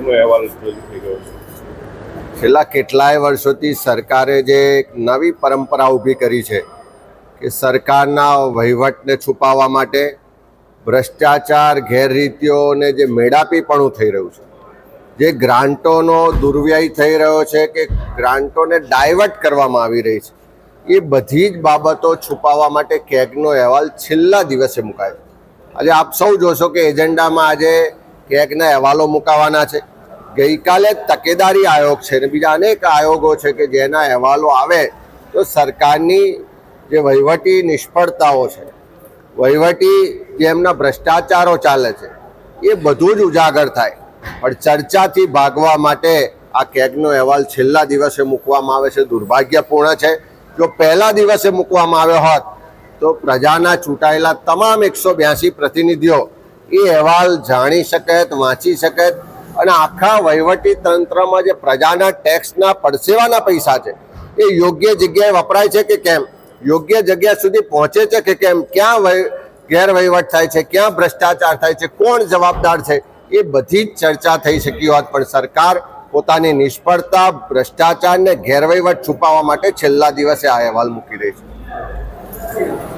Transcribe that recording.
કેગનો અહેવાલ રજૂ થઈ ગયો છે? છેલ્લા કેટલાય વર્ષોથી સરકારે જે એક નવી પરંપરા ઊભી કરી છે કે સરકારના વહીવટને છુપાવવા માટે ભ્રષ્ટાચાર, ગેરરીતિઓને જે મેળાપીપણું થઈ રહ્યું છે, જે ગ્રાન્ટોનો દુર્વ્યય થઈ રહ્યો છે કે ગ્રાન્ટોને ડાયવર્ટ કરવામાં આવી રહી છે, એ બધી જ બાબતો છુપાવવા માટે કેગનો અહેવાલ છેલ્લા દિવસે મુકાયો. આજે આપ સૌ જોશો કે એજન્ડામાં આજે કેગના અહેવાલો મુકાવાના છે. ગઈકાલે તકેદારી આયોગ છે ને બીજા અનેક આયોગો છે કે જેના અહેવાલો આવે તો સરકારની જે વહીવટી નિષ્ફળતાઓ છે, વહીવટી જે એમના ભ્રષ્ટાચારો ચાલે છે, એ બધું જ ઉજાગર થાય. પણ ચર્ચાથી ભાગવા માટે આ કેગનો અહેવાલ છેલ્લા દિવસે મૂકવામાં આવે છે, દુર્ભાગ્યપૂર્ણ છે. જો પહેલા દિવસે મૂકવામાં આવ્યો હોત તો પ્રજાના ચૂંટાયેલા તમામ 182 પ્રતિનિધિઓ એ અહેવાલ જાણી શકે, વાંચી શકે અને આખા વહીવટી તંત્રમાં જે પ્રજાના ટેક્સના પડસેવાના પૈસા છે એ યોગ્ય જગ્યાએ વપરાય છે કે કેમ, યોગ્ય જગ્યા સુધી પહોંચે છે કે કેમ, ક્યાં ગેરવહીવટ થાય છે, ક્યાં ભ્રષ્ટાચાર થાય છે, કોણ જવાબદાર છે, એ બધી જ ચર્ચા થઈ શકી હોત. પણ સરકાર પોતાની નિષ્ફળતા, ભ્રષ્ટાચાર ને ગેરવહીવટ છુપાવવા માટે છેલ્લા દિવસે આ અહેવાલ મૂકી રહી છે.